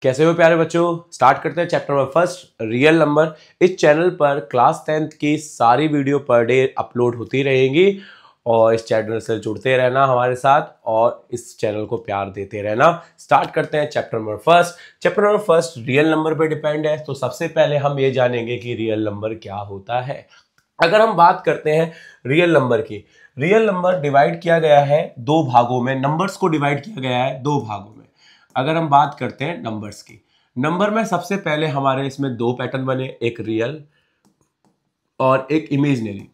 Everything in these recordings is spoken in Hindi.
कैसे हो प्यारे बच्चों। स्टार्ट करते हैं chapter number first, real number. इस चैनल पर क्लास 10th की सारी वीडियो पर डे अपलोड होती रहेंगी और इस चैनल से जुड़ते रहना हमारे साथ और इस चैनल को प्यार देते रहना। स्टार्ट करते हैं chapter number first. Chapter number first real number पे डिपेंड है, तो सबसे पहले हम ये जानेंगे कि रियल नंबर क्या होता है। अगर हम बात करते हैं रियल नंबर की, रियल नंबर डिवाइड किया गया है दो भागों में। नंबर्स को डिवाइड किया गया है दो भागों में। अगर हम बात करते हैं नंबर्स की, नंबर में सबसे पहले हमारे इसमें दो पैटर्न बने, एक रियल और एक इमेजिनरी।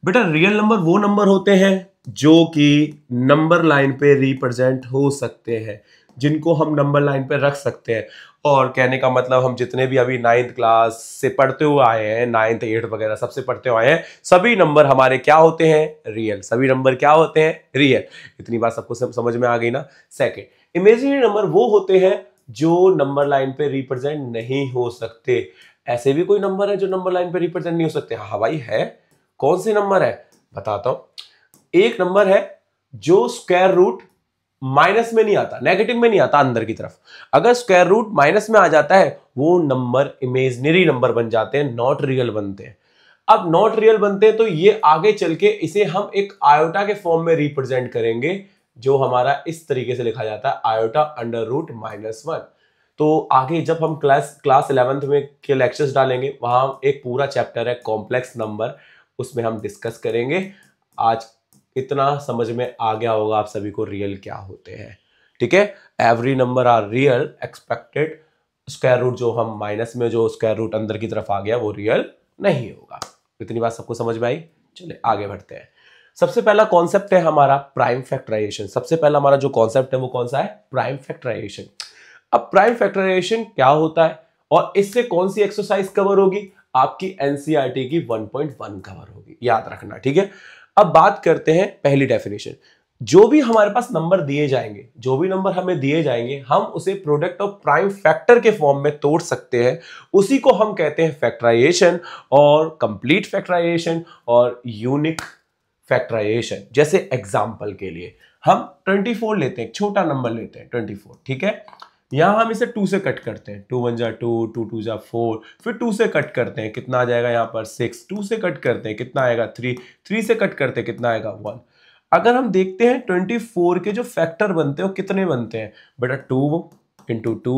बेटा रियल नंबर वो नंबर होते हैं जो कि नंबर लाइन पे रिप्रेजेंट हो सकते हैं, जिनको हम नंबर लाइन पे रख सकते हैं। और कहने का मतलब हम जितने भी अभी 9th क्लास से पढ़ते हुए आए हैं, 9th 8th वगैरह सबसे पढ़ते हुए आए हैं, सभी नंबर हमारे क्या होते हैं, रियल। सभी नंबर क्या होते हैं, रियल। इतनी बात सबको समझ में आ गई ना। सेकंड, इमेजिनरी नंबर वो होते हैं जो नंबर लाइन पे रिप्रेजेंट नहीं हो सकते। ऐसे भी कोई नंबर है जो नंबर लाइन पे रिप्रेजेंट नहीं हो सकते? हाँ भाई है। कौन से नंबर है बताता हूं। एक नंबर है जो स्क्वायर रूट माइनस में नहीं आता, नेगेटिव में नहीं आता, अंदर की तरफ। अगर स्क्वायर रूट माइनस में आ जाता है वो नंबर इमेजिनरी नंबर बन जाते हैं, नॉट रियल बनते हैं। अब नॉट रियल बनते हैं तो ये आगे चल के इसे हम एक आयोटा के फॉर्म में रिप्रेजेंट करेंगे, जो हमारा इस तरीके से लिखा जाता है, आयोटा अंडर रूट -1। तो आगे जब हम क्लास 11th में के लेक्चर्स डालेंगे, वहां एक पूरा चैप्टर है कॉम्प्लेक्स नंबर, उसमें हम डिस्कस करेंगे। आज इतना समझ में आ गया होगा आप सभी को रियल क्या होते हैं। ठीक है, every number are real expected. Square root जो हम माइनस में, जो स्क्वायर रूट अंदर की तरफ आ गया वो रियल नहीं होगा। इतनी बात सबको समझ में आई? चलिए आगे बढ़ते हैं। सबसे पहला कॉन्सेप्ट है हमारा प्राइम फैक्टराइजेशन। सबसे पहला हमारा जो कॉन्सेप्ट है वो कौन सा है? Prime factorisation. अब प्राइम फैक्टराइजेशन क्या होता है और इससे कौन सी एक्सरसाइज कवर होगी? आपकी एनसीईआरटी की 1.1 कवर होगी, याद रखना। ठीक है, अब बात करते हैं पहली डेफिनेशन। जो भी हमारे पास नंबर दिए जाएंगे, जो भी नंबर हमें दिए जाएंगे, हम उसे प्रोडक्ट ऑफ प्राइम फैक्टर के फॉर्म में तोड़ सकते हैं। उसी को हम कहते हैं फैक्टराइजेशन और कंप्लीट फैक्टराइजेशन और यूनिक फैक्टराइजेशन। जैसे एग्जांपल के लिए हम 24 लेते हैं, छोटा नंबर लेते हैं 24। ठीक है, यहां हम इसे 2 से कट करते हैं, 2 1 जा 2, 2 2 जा 4, फिर 2 से कट करते हैं, कितना आ जाएगा यहाँ पर 6, 2 से कट करते हैं, कितना आएगा 3, 3 से कट करते हैं, कितना आएगा 1। अगर हम देखते हैं 24 के जो फैक्टर बनते हैं वो कितने बनते हैं बेटा? 2 इंटू 2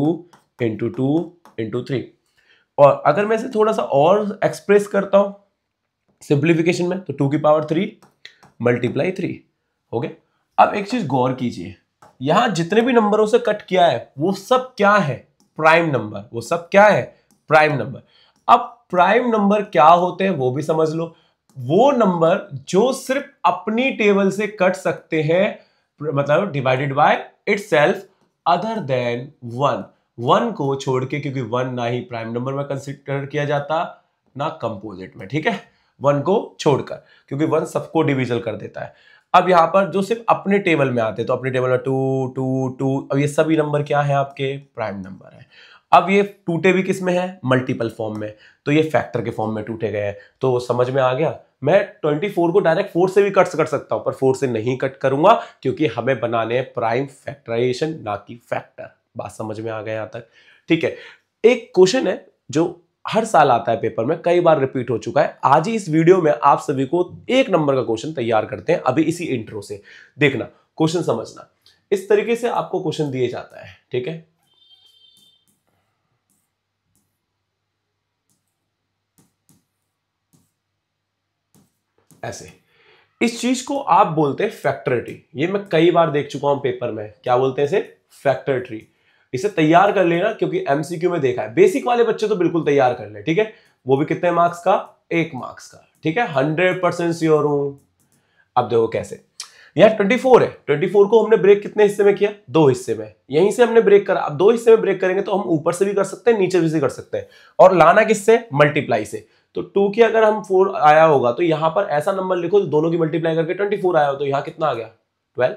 इंटू 2 इंटू 3। और अगर मैं इसे थोड़ा सा और एक्सप्रेस करता हूं सिंप्लीफिकेशन में, तो 2 की पावर 3 मल्टीप्लाई 3 हो गया। अब एक चीज गौर कीजिए, यहां जितने भी नंबरों से कट किया है वो सब क्या है? Prime number. वो सब क्या है? Prime number. अब प्राइम नंबर क्या होते हैं वो भी समझ लो। वो नंबर जो सिर्फ अपनी टेबल से कट सकते हैं, मतलब divided by itself, other than 1। 1 को छोड़ के, क्योंकि 1 ना ही प्राइम नंबर में कंसिडर किया जाता ना कंपोजिट में। ठीक है, 1 को छोड़कर, क्योंकि 1 सबको डिविजल कर देता है। अब यहां पर जो सिर्फ अपने टेबल में आते हैं, तो अपने टेबल में 2 2 2, अब ये सभी नंबर क्या है? आपके प्राइम नंबर है। अब ये टूटे भी किस में है? मल्टीपल फॉर्म में, तो ये फैक्टर के फॉर्म में टूटे गए हैं। तो समझ में आ गया। मैं 24 को डायरेक्ट 4 से भी कट कर सकता हूं, पर 4 से नहीं कट करूंगा, क्योंकि हमें बनाने हैं प्राइम फैक्टराइजेशन, ना कि फैक्टर। बात समझ में आ गया यहां तक? ठीक है, एक क्वेश्चन है जो हर साल आता है पेपर में, कई बार रिपीट हो चुका है। आज ही इस वीडियो में आप सभी को एक नंबर का क्वेश्चन तैयार करते हैं, अभी इसी इंट्रो से। देखना, क्वेश्चन समझना। इस तरीके से आपको क्वेश्चन दिए जाता है। ठीक है, ऐसे। इस चीज को आप बोलते हैं फैक्टर ट्री। ये मैं कई बार देख चुका हूं पेपर में। क्या बोलते हैं इसे? Factor tree. इसे तैयार कर लेना, क्योंकि एमसीक्यू में देखा है। बेसिक वाले बच्चे तो बिल्कुल तैयार कर ले। ठीक है, वो भी कितने मार्क्स का? 1 मार्क्स का। ठीक है, 100% श्योर हूं। अब देखो कैसे। यहां 24 है, 24 को हमने ब्रेक कितने हिस्से में किया? 2 हिस्से में। यहीं से हमने ब्रेक करा। अब 2 हिस्से में ब्रेक करेंगे तो हम ऊपर से भी कर सकते हैं, नीचे भी से कर सकते हैं। और लाना किससे? मल्टीप्लाई से। तो 2 की अगर हम 4 आया होगा, तो यहां पर ऐसा नंबर लिखो दोनों की मल्टीप्लाई करके 24 आया हो, तो यहां कितना आ गया? 12।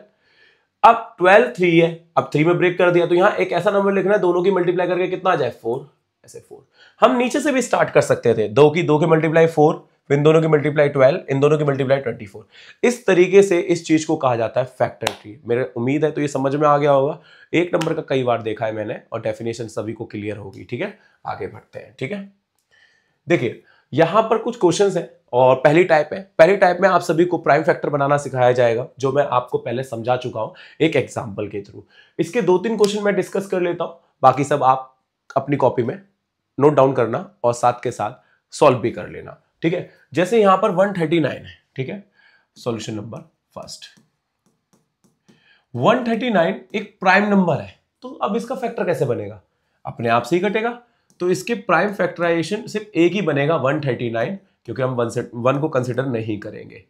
अब 12 3 है, अब 3 में ब्रेक कर दिया, तो यहां एक ऐसा नंबर लिखना है दोनों की मल्टीप्लाई करके कितना आ जाए? 4। ऐसे 4। हम नीचे से भी स्टार्ट कर सकते थे। 2 की 2 के मल्टीप्लाई 4, फिर इन दोनों की मल्टीप्लाई 12, इन दोनों की मल्टीप्लाई 24। इस तरीके से इस चीज को कहा जाता है फैक्टर ट्री। मेरे उम्मीद है तो ये समझ में आ गया होगा। एक नंबर का कई बार देखा है मैंने और डेफिनेशन सभी को क्लियर होगी। ठीक है, आगे बढ़ते हैं। ठीक है, देखिए यहां पर कुछ क्वेश्चंस हैं और पहली टाइप में आप सभी को प्राइम फैक्टर बनाना सिखाया जाएगा, जो मैं आपको पहले समझा चुका हूं एक एग्जांपल के थ्रू। इसके 2-3 क्वेश्चन मैं डिस्कस कर लेता हूं, बाकी सब आप अपनी कॉपी में नोट डाउन करना और साथ के साथ सॉल्व भी कर लेना। ठीक है, जैसे यहां पर 139 है। ठीक है, सॉल्यूशन नंबर फर्स्ट। 139 एक प्राइम नंबर है, तो अब इसका फैक्टर कैसे बनेगा? अपने आप से ही कटेगा। तो इसके प्राइम फैक्टराइजेशन सिर्फ एक ही बनेगा, 139, क्योंकि हम 1 को कंसिडर नहीं करेंगे,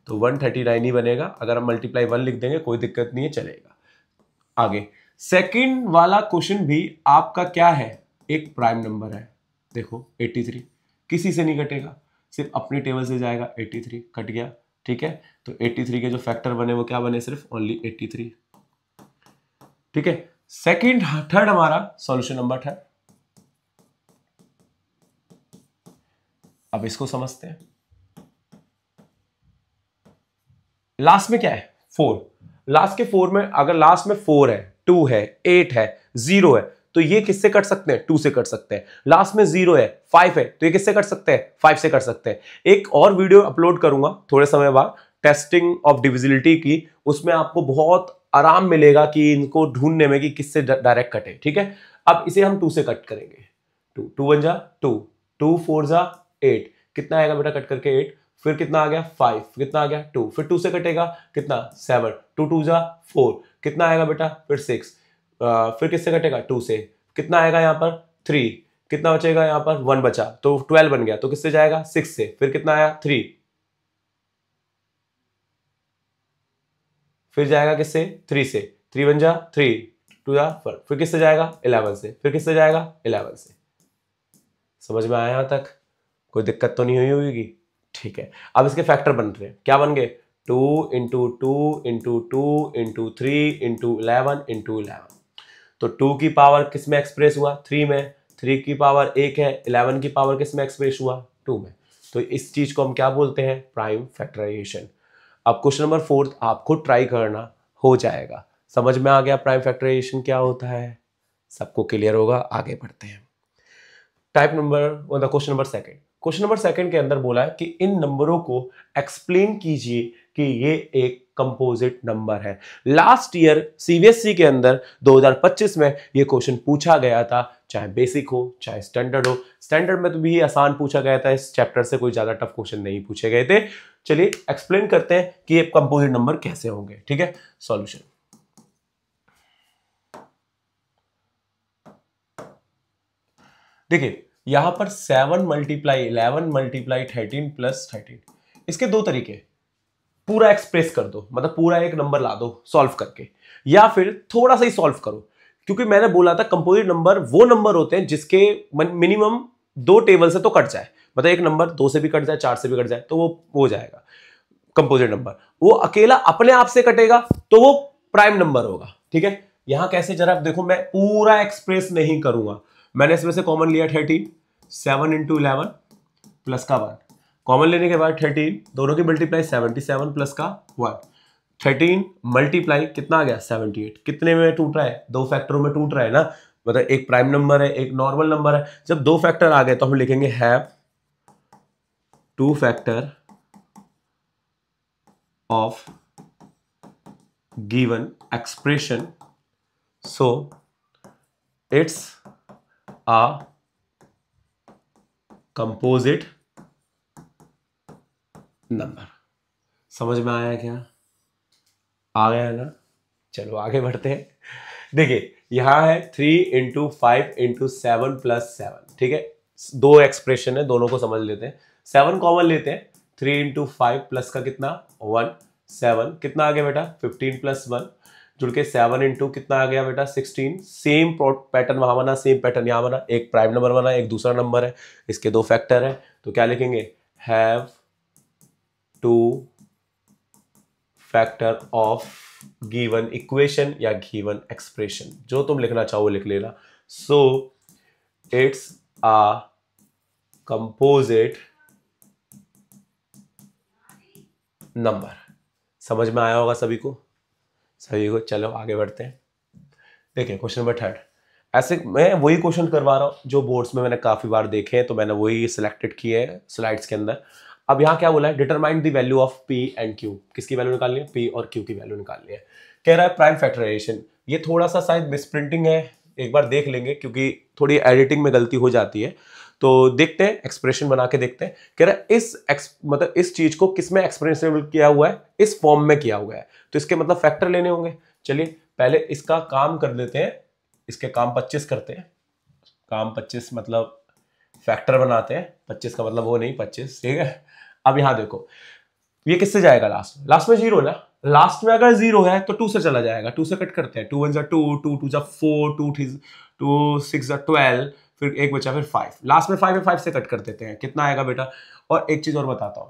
तो 139 ही बनेगा। अगर हम मल्टीप्लाई 1 लिख देंगे कोई दिक्कत नहीं है, चलेगा। आगे सेकंड वाला क्वेश्चन भी आपका क्या है, एक प्राइम नंबर है। देखो 83 किसी से नहीं कटेगा, सिर्फ अपनी टेबल से जाएगा। 83 कट गया। ठीक है, तो 83 के जो फैक्टर बने वो क्या बने, सिर्फ ओनली 83। ठीक है, सेकंड थर्ड हमारा सॉल्यूशन नंबर थर्ड। अब इसको समझते हैं। लास्ट में क्या है, 4। लास्ट के 4 में अगर लास्ट में 4 है, 2 है, 8 है, 0 है, तो ये किससे कट सकते हैं, 2 से कट सकते हैं। लास्ट में 0 है, 5 है, तो ये किससे कट सकते हैं, 5 से कट सकते हैं। एक और वीडियो अपलोड करूंगा थोड़े समय बाद टेस्टिंग ऑफ डिविजिबिलिटी की, उसमें आपको बहुत आराम मिलेगा कि इनको ढूंढने में कि किससे डायरेक्ट कटे। ठीक है, अब इसे हम 2 से कट करेंगे। 2 1 जा 2, 2 4 जा 8, कितना आएगा बेटा कट करके 8, फिर कितना आ गया 5, कितना आ गया 2, फिर 2 से कटेगा कितना 7, 2 2 जा 4, कितना आएगा बेटा फिर 6, फिर किससे कटेगा 2 से, कितना आएगा यहाँ पर 3, कितना बचेगा यहाँ पर 1 बचा, तो 12 बन गया, तो किससे जाएगा 6 से, फिर कितना आया 3, फिर जाएगा किससे 3 से, 3 बन जा 3, 2 जा 4, फिर किससे जाएगा 11 से, फिर किससे जाएगा 11 से। समझ में आया यहां तक? कोई दिक्कत तो नहीं हुई होगी? ठीक है, अब इसके फैक्टर बन रहे हैं, क्या बन गए 2 into 2 into 2 into 3 into 11 into 11। तो 2 की पावर किस में एक्सप्रेस हुआ 3 में, 3 की पावर 1 है, 11 की पावर किस में एक्सप्रेस हुआ 2 में। तो इस चीज को हम क्या बोलते हैं, प्राइम फैक्टराइजेशन। अब क्वेश्चन नंबर 4 आप खुद ट्राई करना, हो जाएगा। समझ में आ गया प्राइम फैक्टराइजेशन क्या होता है, सबको क्लियर होगा। आगे बढ़ते हैं। Type number question number second. Question number second के अंदर बोला है कि इन नंबरों को एक्सप्लेन कीजिए कि ये एक कंपोजिट नंबर है। लास्ट ईयर सीबीएसई के अंदर 2025 में ये क्वेश्चन पूछा गया था, चाहे बेसिक हो चाहे स्टैंडर्ड हो। स्टैंडर्ड में तो भी आसान पूछा गया था, इस चैप्टर से कोई ज्यादा टफ क्वेश्चन नहीं पूछे गए थे। चलिए एक्सप्लेन करते हैं कि ये कंपोजिट नंबर कैसे होंगे। ठीक है, सॉल्यूशन। देखिए यहां पर 7 मल्टीप्लाई 11 मल्टीप्लाई 13 प्लस 13, इसके दो तरीके, पूरा एक्सप्रेस कर दो, मतलब पूरा एक नंबर ला दो सॉल्व करके, या फिर थोड़ा सा ही सॉल्व करो। क्योंकि मैंने बोला था कंपोजिट नंबर वो नंबर होते हैं जिसके मिनिमम 2 टेबल से तो कट जाए, मतलब एक नंबर 2 से भी कट जाए 4 से भी कट जाए तो वो हो जाएगा कंपोजिट नंबर। वो अकेला अपने आप से कटेगा तो वो प्राइम नंबर होगा। ठीक है, यहां कैसे जरा देखो, मैं पूरा एक्सप्रेस नहीं करूंगा, मैंने इसमें से कॉमन लिया 13, 7 इंटू 11 प्लस का 1, कॉमन लेने के बाद 13, दोनों की मल्टीप्लाई 77 प्लस का 1, 13 मल्टीप्लाई कितना आ गया 78, कितने में टूट रहा है, 2 फैक्टरों में टूट रहा है ना, मतलब एक प्राइम नंबर है एक नॉर्मल नंबर है। जब 2 फैक्टर आ गए तो हम लिखेंगे have 2 factor of given expression, so it's a composite number. समझ में आया क्या? आ गया है ना? चलो आगे बढ़ते हैं। देखिए यहां है 3 इंटू 5 इंटू 7 प्लस 7। ठीक है, 2 एक्सप्रेशन है, दोनों को समझ लेते हैं। 7 कॉमन लेते हैं, 3 इंटू 5 प्लस का कितना 1, 7 कितना आ गया बेटा 15 प्लस 1 जुड़ के 7 इंटू कितना आ गया बेटा 16। सेम पैटर्न वहां बना, सेम पैटर्न यहां बना, एक प्राइम नंबर बना एक दूसरा नंबर है, इसके 2 फैक्टर है, तो क्या लिखेंगे have 2 factor of given equation या गिवन एक्सप्रेशन, जो तुम लिखना चाहो लिख लेना। So it's a composite number. समझ में आया होगा सभी को? चलो आगे बढ़ते हैं। देखिए क्वेश्चन नंबर 3। ऐसे मैं वही क्वेश्चन करवा रहा हूँ जो बोर्ड्स में मैंने काफी बार देखे हैं, तो मैंने वही सिलेक्टेड किए हैं स्लाइड्स के अंदर। अब यहाँ क्या बोला है, determine the value of P and Q. किसकी वैल्यू निकालनी है? पी और क्यू की वैल्यू निकालनी है। कह रहा है प्राइम फैक्टराइजेशन। ये थोड़ा सा शायद मिसप्रिंटिंग है, एक बार देख लेंगे क्योंकि थोड़ी एडिटिंग में गलती हो जाती है। तो देखते हैं, एक्सप्रेशन बना के देखते हैं। कह रहा है मतलब इस चीज को किस में एक्सप्रेशन किया हुआ है? इस फॉर्म में किया हुआ है, तो इसके मतलब फैक्टर लेने होंगे। चलिए पहले इसका काम कर लेते हैं, इसके काम 25 करते हैं। काम 25 मतलब फैक्टर बनाते हैं। 25 का मतलब वो नहीं 25, ठीक है। अब यहां देखो ये किससे जाएगा? लास्ट में जीरो ना। लास्ट में अगर जीरो है तो 2 से चला जाएगा, 2 से कट करते हैं। 2 1 2, 2 2 4, 2 6 12, फिर एक बचा, फिर 5। लास्ट में 5 है, 5 से कट कर देते हैं। कितना आएगा बेटा? और एक चीज और बताता हूं,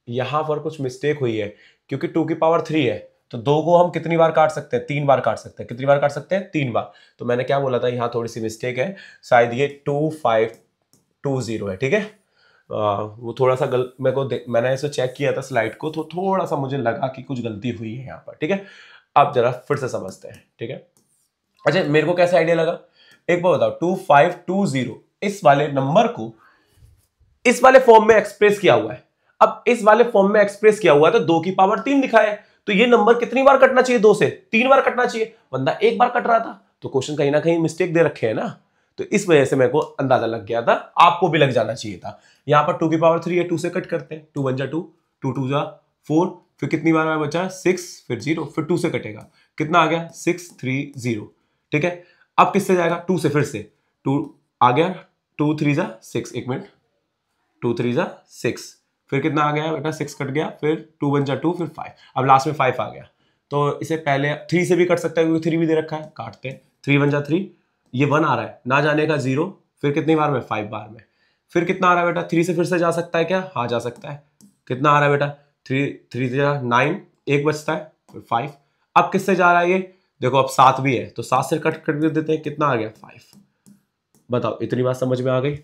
यहां पर कुछ मिस्टेक हुई है क्योंकि 2 की पावर 3 है, तो 2 को हम कितनी बार काट सकते हैं? 3 बार काट सकते हैं। कितनी बार काट सकते हैं? 3 बार। तो मैंने क्या बोला था, यहां थोड़ी सी मिस्टेक है, शायद ये 2520 है, ठीक है। वो थोड़ा सा मेरे को मैंने इसे चेक किया था स्लाइड को, तो थोड़ा सा मुझे लगा कि कुछ गलती हुई है यहाँ पर, ठीक है। अब जरा फिर से समझते हैं, ठीक है। अच्छा मेरे को कैसे आइडिया लगा, एक बार बताओ। 2520 इस वाले नंबर को इस वाले फॉर्म में एक्सप्रेस किया हुआ है। अब इस वाले फॉर्म में एक्सप्रेस किया हुआ है तो 2 की पावर 3 लिखा है, तो ये नंबर कितनी बार कटना चाहिए? 2 से 3 बार कटना चाहिए। बंदा एक बार कट रहा था, तो क्वेश्चन कहीं ना कहीं मिस्टेक दे रखे है ना, तो इस वजह से मेरे को अंदाजा लग गया था, आपको भी लग जाना चाहिए था। यहां पर 2 की पावर 3 है, 2 से कट करते हैं। 2 1 जा 2, 2 2 जा 4, फिर कितनी बार में बचा? 6, फिर 0, फिर 2 से कटेगा। कितना आ गया? 630, ठीक है। अब किससे जाएगा? 2 से, फिर से 2 आ गया, 2 3 जा 6, एक मिनट, 2 3 जा 6, फिर कितना आ गया बेटा? 6 कट गया, फिर 2 1 जा 2, फिर 5, अब लास्ट में 5 आ गया। तो इसे पहले 3 से भी कट सकता है क्योंकि 3 भी दे रखा है, काटते हैं। 3 1 जा 3, ये 1 आ रहा है, ना जाने का 0, फिर कितनी बार में? 5 बार में। फिर कितना आ रहा है बेटा? 3 से फिर से जा सकता है क्या? हाँ जा सकता है। कितना आ रहा है बेटा? 3 3 जा 9, एक बचता है, फिर 5। अब किससे जा रहा है ये? देखो अब 7 भी है, तो 7 से कट कर देते हैं। कितना आ गया? 5। बताओ इतनी बात समझ में आ गई?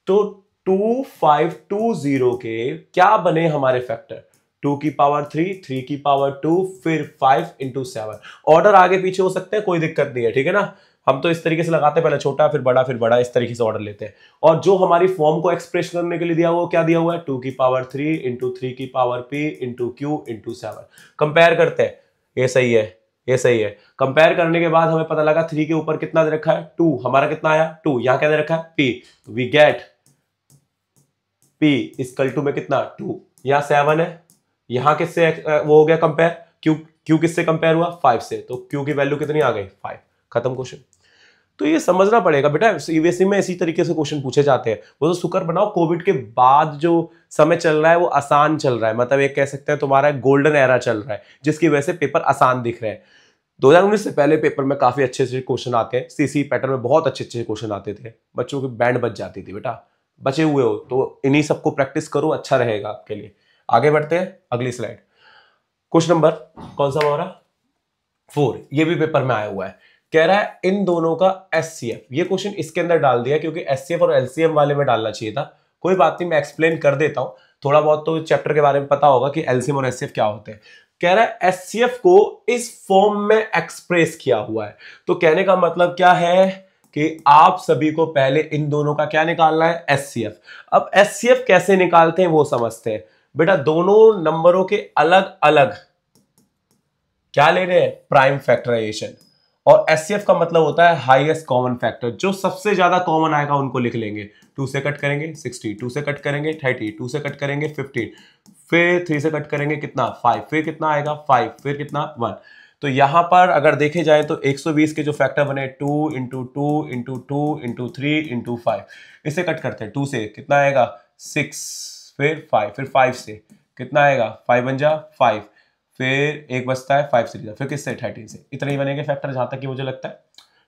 तो 2520 के क्या बने हमारे फैक्टर? 2 की पावर 3, 3 की पावर 2, फिर 5 इंटू 7। ऑर्डर आगे पीछे हो सकते हैं, कोई दिक्कत नहीं है, ठीक है ना। हम तो इस तरीके से लगाते हैं, पहले छोटा फिर बड़ा फिर बड़ा, इस तरीके से ऑर्डर लेते हैं। और जो हमारी फॉर्म को एक्सप्रेस करने के लिए दिया हुआ क्या दिया हुआ है? 2 की पावर 3 इंटू 3 की power p into Q into 7। Compare करते हैं, ये सही है, ये सही है। कंपेयर करने के बाद हमें पता लगा 3 के ऊपर कितना दे रखा है? 2, हमारा कितना आया? 2। यहां क्या दे रखा है? p, we get p equal to में कितना? 2। यहां 7 है, यहां किससे वो हो गया कंपेयर? क्यू किससे कंपेयर हुआ? 5 से, तो क्यू की वैल्यू कितनी आ गई? 5। खत्म क्वेश्चन। तो ये समझना पड़ेगा बेटा, सीबीएसई में इसी तरीके से क्वेश्चन पूछे जाते हैं। वो तो शुक्र बनाओ कोविड के बाद जो समय चल रहा है वो आसान चल रहा है, मतलब एक कह सकते हैं तुम्हारा गोल्डन एरा चल रहा है, जिसकी वजह से पेपर आसान दिख रहे हैं। 2019 से पहले पेपर में काफी अच्छे अच्छे क्वेश्चन आते हैं, सीसी पैटर्न में बहुत अच्छे अच्छे क्वेश्चन आते थे, बच्चों की बैंड बच जाती थी। बेटा बचे हुए हो तो इन्हीं सबको प्रैक्टिस करो, अच्छा रहेगा आपके लिए। आगे बढ़ते हैं, अगली स्लाइड। क्वेश्चन नंबर कौन सा हमारा? 4। ये भी पेपर में आया हुआ है। कह रहा है इन दोनों का एचसीएफ। ये क्वेश्चन इसके अंदर डाल दिया क्योंकि एचसीएफ और एलसीएम वाले में डालना चाहिए था। कोई बात नहीं, मैं एक्सप्लेन कर देता हूं, थोड़ा बहुत तो चैप्टर के बारे में पता होगा कि एलसीएम और एचसीएफ क्या होते हैं। कह रहा है एचसीएफ को इस फॉर्म में एक्सप्रेस किया हुआ है। तो कहने का मतलब क्या है कि आप सभी को पहले इन दोनों का क्या निकालना है? एचसीएफ। अब एचसीएफ कैसे निकालते हैं वो समझते हैं। बेटा दोनों नंबरों के अलग अलग क्या ले रहे हैं? Prime factorisation. और एचसीएफ का मतलब होता है हाईएस्ट कॉमन फैक्टर, जो सबसे ज्यादा कॉमन आएगा उनको लिख लेंगे। 2 से कट करेंगे 60, 2 से कट करेंगे 30, 2 से कट करेंगे 15, फिर 3 से कट करेंगे कितना? 5, फिर कितना आएगा? 5, फिर कितना? 1। तो यहां पर अगर देखे जाए तो 120 के जो फैक्टर बने 2 इंटू 2 इंटू 2 इंटू 3 इंटू 5, इसे कट करते हैं। 2 से कितना आएगा? 6, फिर 5, फिर 5 से कितना आएगा? 5 बन जा 5, फिर एक बचता है 5 से, फिर किससे? 13 से। इतने ही बनेंगे फैक्टर जहां तक कि मुझे लगता है,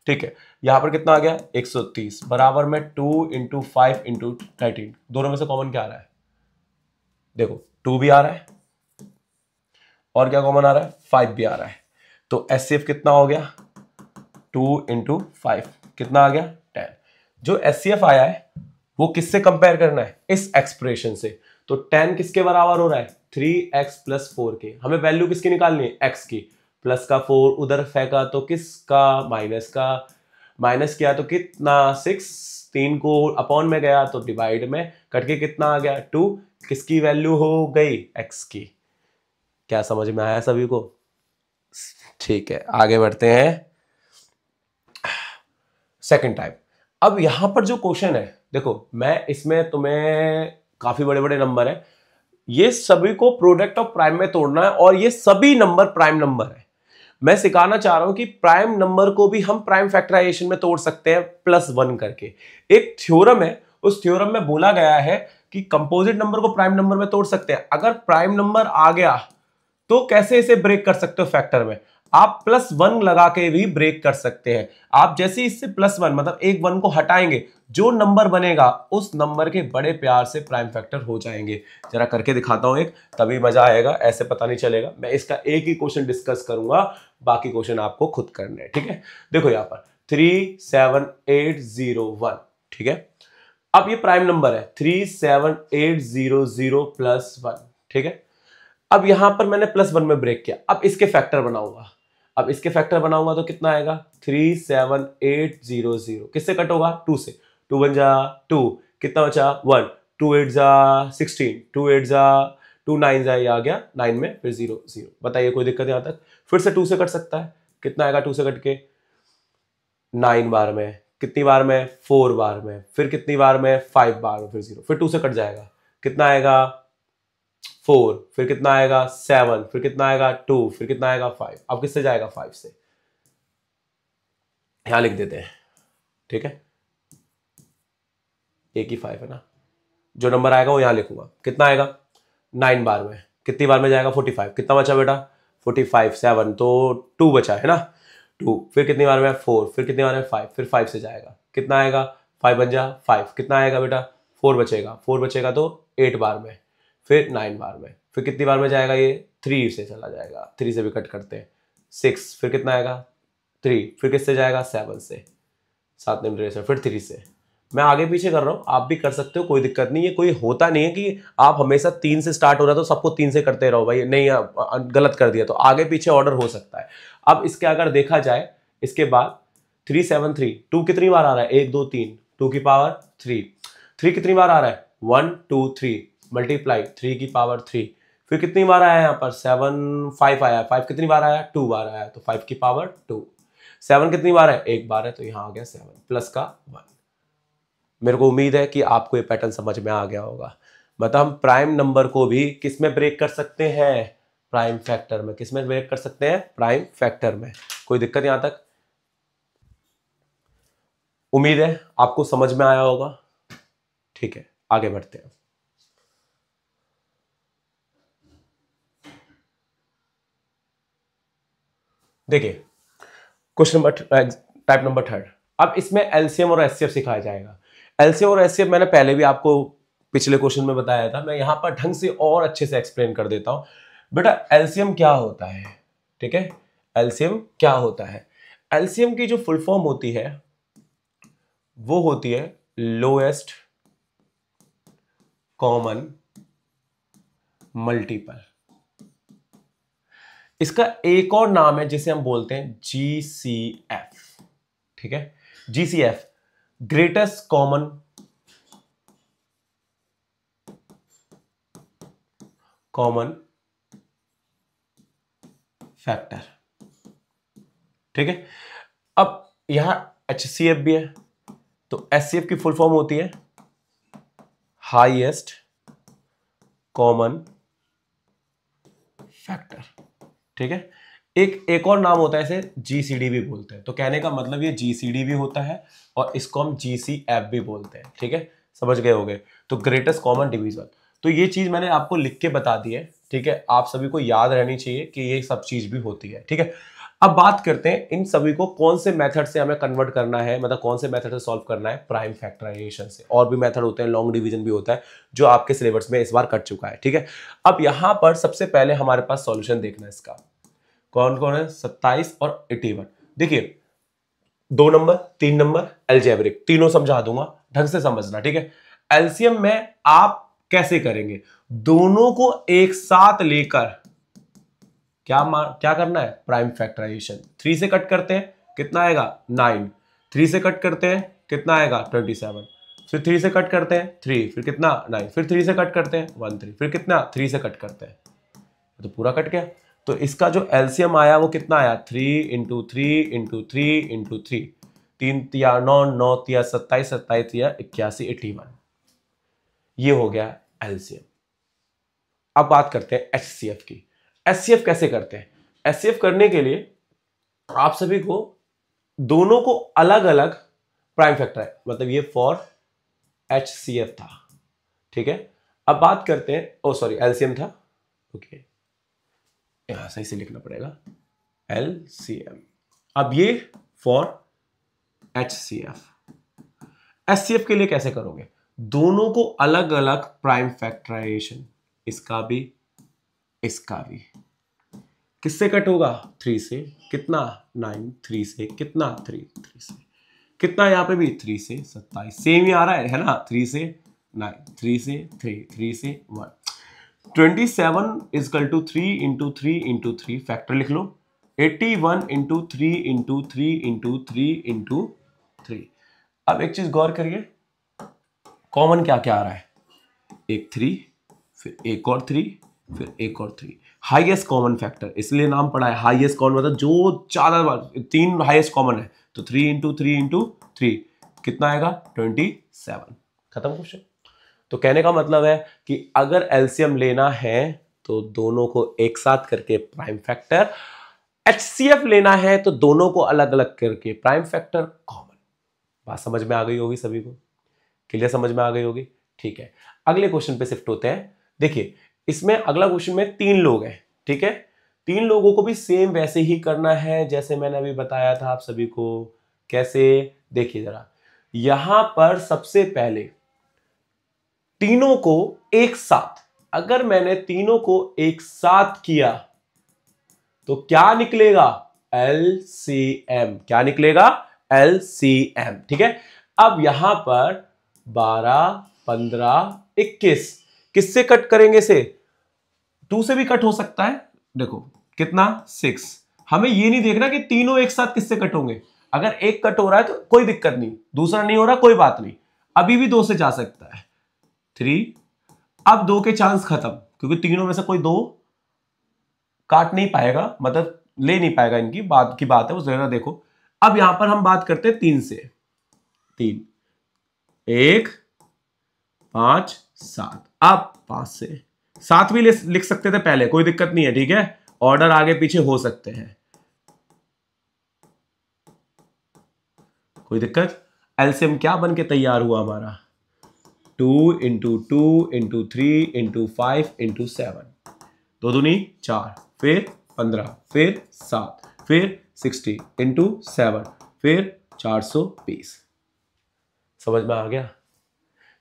ठीक है। यहां पर कितना आ गया? 130 बराबर में 2 इंटू 5 इंटू 13। दोनों में से कॉमन क्या आ रहा है? देखो 2 भी आ रहा है और क्या कॉमन आ रहा है? 5 भी आ रहा है। तो एचसीएफ कितना हो गया? 2 इंटू 5 कितना आ गया? 10। जो एचसीएफ आया है वो किससे कंपेयर करना है? इस एक्सप्रेशन से। तो 10 किसके बराबर हो रहा है? 3x+4k, हमें वैल्यू किसकी निकालनी है, x की। प्लस का 4 उधर फेंका तो किसका, माइनस का। माइनस किया तो कितना 6, 3 को अपॉन में गया तो डिवाइड में, कट के कितना आ गया 2, किसकी वैल्यू हो गई, x की। क्या समझ में आया सभी को? ठीक है, आगे बढ़ते हैं सेकंड टाइप। अब यहां पर जो क्वेश्चन है, देखो मैं इसमें तुम्हें काफी बड़े बड़े नंबर है, ये सभी को प्रोडक्ट ऑफ प्राइम में तोड़ना है और ये सभी नंबर प्राइम नंबर है। मैं सिखाना चाह रहा हूं कि प्राइम नंबर को भी हम प्राइम फैक्टराइजेशन में तोड़ सकते हैं +1 करके। एक थ्योरम है, उस थ्योरम में बोला गया है कि कंपोजिट नंबर को प्राइम नंबर में तोड़ सकते हैं। अगर प्राइम नंबर आ गया तो कैसे इसे ब्रेक कर सकते हो फैक्टर में, आप +1 लगा के भी ब्रेक कर सकते हैं। आप जैसे ही इससे +1 मतलब एक 1 को हटाएंगे, जो नंबर बनेगा उस नंबर के बड़े प्यार से प्राइम फैक्टर हो जाएंगे। जरा करके दिखाता हूं एक, तभी मजा आएगा, ऐसे पता नहीं चलेगा। मैं इसका एक ही क्वेश्चन डिस्कस करूंगा, बाकी क्वेश्चन आपको खुद करने हैं, ठीक है। देखो यहां पर 37801, ठीक है। अब ये प्राइम नंबर है 37800 +1, ठीक है। अब यहां पर मैंने +1 में ब्रेक किया, अब इसके फैक्टर बनाऊंगा। अब इसके फैक्टर बनाऊंगा तो कितना आएगा 37800, किससे कट होगा 2 से, 2 बन जा 2, कितना बचा 1, 2 8 जा 16, 2 8 जा 2 9 जा, ये आ गया 9 में, फिर 0 0। बताइए कोई दिक्कत यहां तक? फिर से 2 से कट सकता है, कितना आएगा 2 से कट के 9 बार में, कितनी बार में 4 बार में, फिर कितनी बार में 5 बार में, फिर 0, फिर 2 से कट जाएगा, कितना आएगा 4, फिर कितना आएगा 7, फिर कितना आएगा 2, फिर कितना आएगा 5। अब किससे जाएगा 5 से, यहां लिख देते हैं, ठीक है। एक ही 5 है ना, जो नंबर आएगा वो यहां लिखूंगा। कितना आएगा 9 बार में, कितनी बार में जाएगा 45, कितना बचा बेटा 45, 7 तो 2 बचा है ना, 2, फिर कितनी बार में 4, फिर कितनी बार में 5, फिर 5 से जाएगा, कितना आएगा 5 बन जा 5, कितना आएगा बेटा 4 बचेगा, 4 बचेगा तो 8 बार में, फिर 9 बार में, फिर कितनी बार में जाएगा ये 3 से चला जाएगा, 3 से भी कट करते हैं 6, फिर कितना आएगा 3, फिर किससे जाएगा 7 से, 7 नंबर से, फिर 3 से। मैं आगे पीछे कर रहा हूं, आप भी कर सकते हो, कोई दिक्कत नहीं है। कोई होता नहीं है कि आप हमेशा 3 से स्टार्ट हो रहा है तो सबको 3 से करते रहो, भाई नहीं गलत कर दिया, तो आगे पीछे ऑर्डर हो सकता है। अब इसके अगर देखा जाए, इसके बाद 373, 2 कितनी बार आ रहा है 1 2 3, 2 की पावर 3, 3 कितनी बार आ रहा है 1 2 3 मल्टीप्लाई 3 की पावर 3, फिर कितनी बार आया यहाँ पर 7 5 आया, 5 कितनी बार आया 2 बार आया, तो 5 की पावर 2, 7 कितनी बार है 1 बार है, तो यहाँ आ गया 7 प्लस का 1। मेरे को उम्मीद है कि आपको ये पैटर्न समझ में आ गया होगा। मतलब हम प्राइम नंबर को भी किस में ब्रेक कर सकते हैं, प्राइम फैक्टर में। किस में ब्रेक कर सकते हैं, प्राइम फैक्टर में। कोई दिक्कत यहां तक? उम्मीद है आपको समझ में आया होगा, ठीक है आगे बढ़ते हैं। देखिए क्वेश्चन नंबर टाइप नंबर 3। अब इसमें एलसीएम और एचसीएफ सिखाया जाएगा। एलसीएम और एचसीएफ मैंने पहले भी आपको पिछले क्वेश्चन में बताया था, मैं यहां पर ढंग से और अच्छे से एक्सप्लेन कर देता हूं। बेटा एलसीएम क्या होता है, ठीक है, एलसीएम क्या होता है। एलसीएम की जो फुल फॉर्म होती है वो होती है लोएस्ट कॉमन मल्टीपल। इसका एक और नाम है जिसे हम बोलते हैं जीसीएफ, ठीक है, जीसीएफ ग्रेटेस्ट कॉमन फैक्टर, ठीक है। अब यहां एचसीएफ भी है, तो एचसीएफ की फुल फॉर्म होती है हाईएस्ट कॉमन फैक्टर, ठीक है। एक और नाम होता है इसे जीसीडी भी बोलते हैं। तो कहने का मतलब ये जीसीडी भी होता है और इसको हम जीसीएफ भी बोलते हैं, ठीक है, समझ गए होंगे। तो ग्रेटेस्ट कॉमन डिवीजन, तो ये चीज मैंने आपको लिख के बता दी है, ठीक है, आप सभी को याद रहनी चाहिए कि ये सब चीज भी होती है, ठीक है। अब बात करते हैं इन सभी को कौन से मेथड से हमें कन्वर्ट करना है, मतलब कौन से मेथड से सॉल्व करना है, प्राइम फैक्टराइजेशन से। और भी मेथड होते हैं, लॉन्ग डिवीजन भी होता है जो आपके सिलेबस में इस बार कट चुका है, ठीक है। अब यहां पर सबसे पहले हमारे पास सॉल्यूशन देखना है इसका, कौन कौन है 27 और 81। देखिए 2 नंबर 3 नंबर अलजेब्रिक, तीनों समझा दूंगा, ढंग से समझना, ठीक है। एलसीएम में आप कैसे करेंगे, दोनों को एक साथ लेकर क्या करना है, प्राइम फैक्टराइजेशन। 3 से कट करते हैं कितना आएगा 9, 3 से कट करते हैं कितना आएगा 27, फिर 3 से कट करते हैं 3, फिर कितना 9, फिर 3 से कट करते हैं 1 3, फिर कितना 3 से कट करते हैं, तो पूरा कट गया। तो इसका जो एलसीएम आया वो कितना आया 3 इंटू 3 इंटू 3 इंटू 3, 3 तिया 9, 9 तिया 27, 27 तिया 81, 81, ये हो गया एलसीएम। अब बात करते हैं एचसीएफ की। एचसीएफ कैसे करते हैं? एचसीएफ करने के लिए आप सभी को दोनों को अलग अलग प्राइम फैक्टर है, मतलब ये फॉर एचसीएफ था, ठीक है। अब बात करते हैं, ओ सॉरी एलसीएम था, ओके यहां सही से लिखना पड़ेगा एलसीएम। अब ये फॉर एचसीएफ। एचसीएफ के लिए कैसे करोगे? दोनों को अलग अलग प्राइम फैक्टराइजेशन, इसका भी इसका भी, किससे कट होगा 3 से कितना 9, 3 से कितना 3, 3 से कितना, यहां पे भी 3 से 27, सेम ही आ रहा है ना, 3 से 9, 3 से 3, 3 से 1, 27 is equal to 3 into 3 into 3, factor लिख लो 81 इंटू 3 इंटू 3 इंटू 3 इंटू 3। अब एक चीज गौर करिए, कॉमन क्या क्या आ रहा है, एक 3, फिर एक और 3, फिर एक और 3, हाईएस्ट कॉमन फैक्टर, इसलिए नाम पड़ा है हाईएस्ट कॉमन, मतलब जो ज्यादा बार 3 हाईएस्ट कॉमन है, तो 3 इंटू 3 इंटू 3 कितना आएगा 27, खत्म क्वेश्चन। तो कहने का मतलब है कि अगर एलसीएम लेना है तो दोनों को एक साथ करके प्राइम फैक्टर, एचसीएफ लेना है तो दोनों को अलग अलग करके प्राइम फैक्टर कॉमन। बात समझ में आ गई होगी सभी को, क्लियर समझ में आ गई होगी, ठीक है। अगले क्वेश्चन पे शिफ्ट होते हैं। देखिए इसमें अगला क्वेश्चन में 3 लोग हैं, ठीक है। 3 लोगों को भी सेम वैसे ही करना है जैसे मैंने अभी बताया था आप सभी को। कैसे, देखिए जरा, यहां पर सबसे पहले तीनों को एक साथ, अगर मैंने तीनों को एक साथ किया तो क्या निकलेगा एलसीएम, क्या निकलेगा एलसीएम, ठीक है। अब यहां पर 12, 15, 21 किससे कट करेंगे से, 2 से भी कट हो सकता है, देखो कितना 6। हमें ये नहीं देखना कि तीनों एक साथ किससे कट होंगे, अगर एक कट हो रहा है तो कोई दिक्कत नहीं, दूसरा नहीं हो रहा कोई बात नहीं, अभी भी 2 से जा सकता है 3। अब 2 के चांस खत्म, क्योंकि तीनों में से कोई 2 काट नहीं पाएगा, मतलब ले नहीं पाएगा, इनकी बात की बात है उस जगह। देखो अब यहां पर हम बात करते हैं 3 से, 3 1 5 7, अब 5 से 7 भी लिख सकते थे पहले, कोई दिक्कत नहीं है, ठीक है, ऑर्डर आगे पीछे हो सकते हैं, कोई दिक्कत। एलसीएम क्या बन के तैयार हुआ हमारा 2 इंटू 2 इंटू 3 इंटू 5 इंटू 7, 2 दूनी 4, फिर 15, फिर 7, फिर 60 इंटू 7, फिर 420। समझ में आ गया?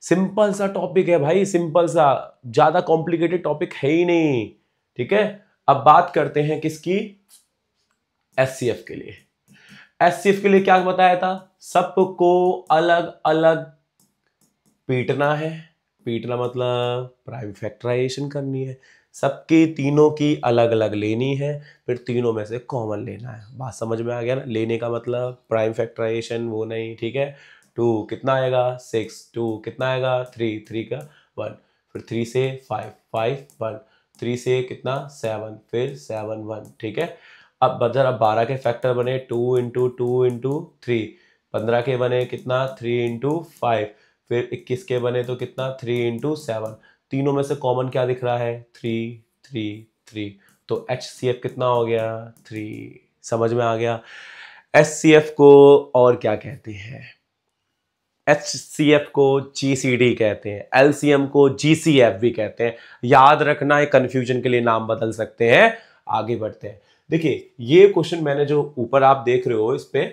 सिंपल सा टॉपिक है भाई, सिंपल सा, ज्यादा कॉम्प्लिकेटेड टॉपिक है ही नहीं, ठीक है। अब बात करते हैं किसकी, एचसीएफ के लिए। एचसीएफ के लिए क्या बताया था, सबको अलग अलग पीटना है, पीटना मतलब प्राइम फैक्टराइजेशन करनी है, सबकी तीनों की अलग अलग लेनी है, फिर तीनों में से कॉमन लेना है। बात समझ में आ गया ना, लेने का मतलब प्राइम फैक्टराइजेशन वो नहीं, ठीक है। 2 कितना आएगा 6, 2 कितना आएगा 3, 3 का 1, फिर 3 से 5, 5 1, 3 से कितना 7, फिर 7 1, ठीक है। अब जरा 12 के फैक्टर बने 2 इंटू 2 इंटू 3, 15 के बने कितना 3 इंटू 5, फिर 21 के बने तो कितना 3 इंटू 7, तीनों में से कॉमन क्या दिख रहा है 3 3 3, तो HCF कितना हो गया 3। समझ में आ गया? HCF को और क्या कहते हैं, HCF को GCD कहते हैं, LCM को GCF भी कहते हैं। याद रखना, है कंफ्यूजन के लिए नाम बदल सकते हैं। आगे बढ़ते हैं। देखिए ये क्वेश्चन मैंने जो ऊपर आप देख रहे हो इस पे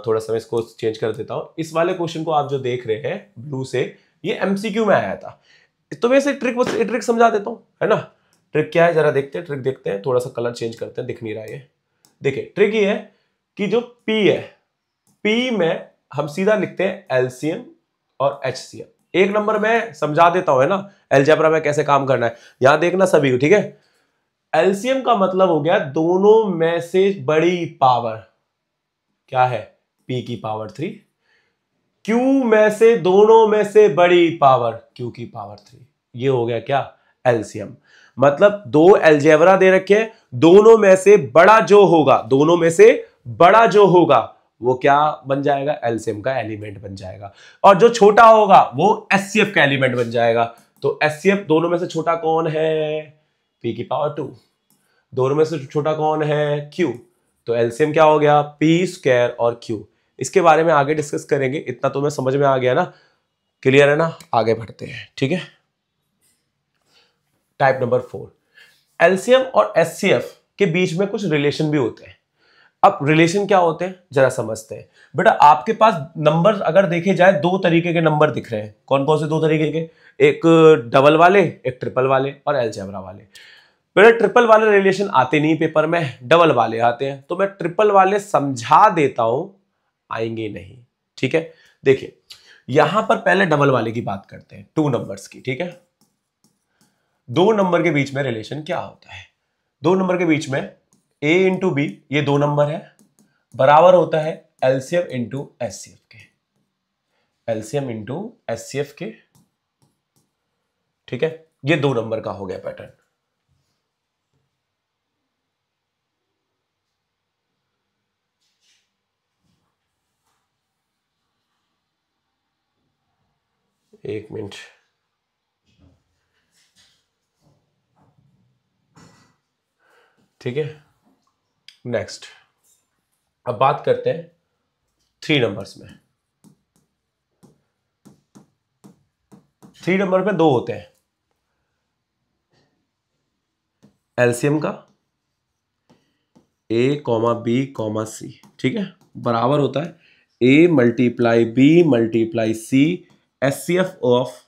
थोड़ा सा मैं इसको चेंज कर देता हूं। इस वाले क्वेश्चन को आप जो देख रहे हैं ब्लू से, ये MCQ में आया था। तो मैं इसे ट्रिक समझा देता हूं, है ना। ट्रिक क्या है जरा देखते हैं, ट्रिक देखते हैं, थोड़ा सा कलर चेंज करते हैं, दिख नहीं रहा है ये। देखिए ट्रिक ये है कि जो P है, P में हम सीधा लिखते हैं LCM और HCF, एक नंबर में समझा देता हूं, है ना, अलजेब्रा में कैसे काम करना है। यहां देखना सभी को, ठीक है। एलसीएम का मतलब हो गया दोनों में से बड़ी पावर, क्या है, p की पावर 3, q में से दोनों में से बड़ी पावर q की पावर 3। ये हो गया क्या, एलसीएम। मतलब दो अलजेब्रा दे रखे, दोनों में से बड़ा जो होगा, दोनों में से बड़ा जो होगा वो क्या बन जाएगा, एलसीएम का एलिमेंट बन जाएगा। और जो छोटा होगा वो एचसीएफ का एलिमेंट बन जाएगा। तो एचसीएफ दोनों में से छोटा कौन है, p की पावर 2। दोनों में से छोटा कौन है, q। तो एलसीएम क्या हो गया, p स्क्वायर और q। इसके बारे में आगे डिस्कस करेंगे, इतना तो मैं समझ में आ गया ना, क्लियर है ना। आगे बढ़ते हैं, ठीक है। टाइप नंबर 4, एलसीएम और एचसीएफ के बीच में कुछ रिलेशन भी होते हैं। अब रिलेशन क्या होते हैं जरा समझते हैं। बेटा आपके पास नंबर अगर देखे जाए, दो तरीके के नंबर दिख रहे हैं। कौन कौन से दो तरीके के, एक डबल वाले, एक ट्रिपल वाले और अलजेब्रा वाले। बेटा ट्रिपल वाले रिलेशन आते नहीं पेपर में, डबल वाले आते हैं। तो मैं ट्रिपल वाले समझा देता हूं, आएंगे नहीं, ठीक है। देखिए यहां पर पहले डबल वाले की बात करते हैं, टू नंबर्स की, ठीक है। दो नंबर के बीच में रिलेशन क्या होता है, दो नंबर के बीच में a इंटू बी, ये दो नंबर है, बराबर होता है एलसीएम इंटू एचसीएफ के, एलसीएम इंटू एचसीएफ के, ठीक है। ये दो नंबर का हो गया पैटर्न। एक मिनट, ठीक है। नेक्स्ट अब बात करते हैं थ्री नंबर्स में। थ्री नंबर पे दो होते हैं, एलसीएम का a comma B comma C, ठीक है, बराबर होता है a multiply B multiply C HCF of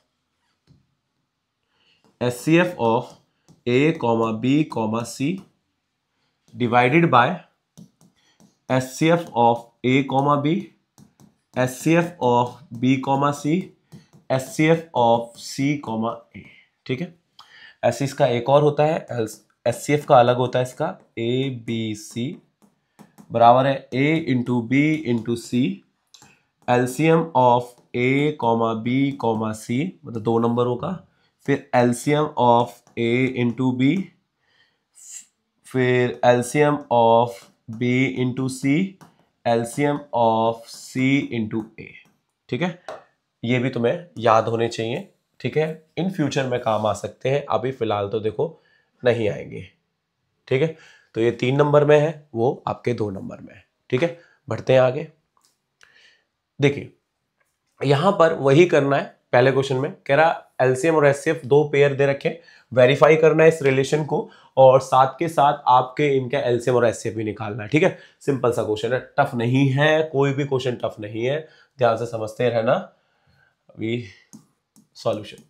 a comma B comma C divided by HCF of a comma B, HCF of b comma C, HCF of c comma a, ठीक है। ऐसे इसका एक और होता है, एचसीएफ का अलग होता है, इसका ए बी सी बराबर है a into B into C, LCM of a comma B comma C, मतलब दो नंबरों का, फिर LCM of a into B, फिर LCM of b into C, LCM of c into a, ठीक है। ये भी तुम्हें याद होने चाहिए, ठीक है, इन फ्यूचर में काम आ सकते हैं, अभी फिलहाल तो देखो नहीं आएंगे, ठीक है। तो ये तीन नंबर में है, वो आपके दो नंबर में है, ठीक है। बढ़ते हैं आगे। देखिए यहां पर वही करना है, पहले क्वेश्चन में कह रहा एलसीएम और एचसीएफ दो पेयर दे रखे, वेरीफाई करना है इस रिलेशन को, और साथ के साथ आपके इनका एलसीएम और एचसीएफ भी निकालना है, ठीक है। सिंपल सा क्वेश्चन है, टफ नहीं है, कोई भी क्वेश्चन टफ नहीं है, ध्यान से समझते रहना। अभी सॉल्यूशन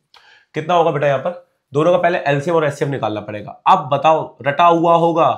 कितना होगा बेटा, यहां पर दोनों का पहले एलसीएम और एचसीएफ निकालना पड़ेगा। अब बताओ, रटा हुआ होगा,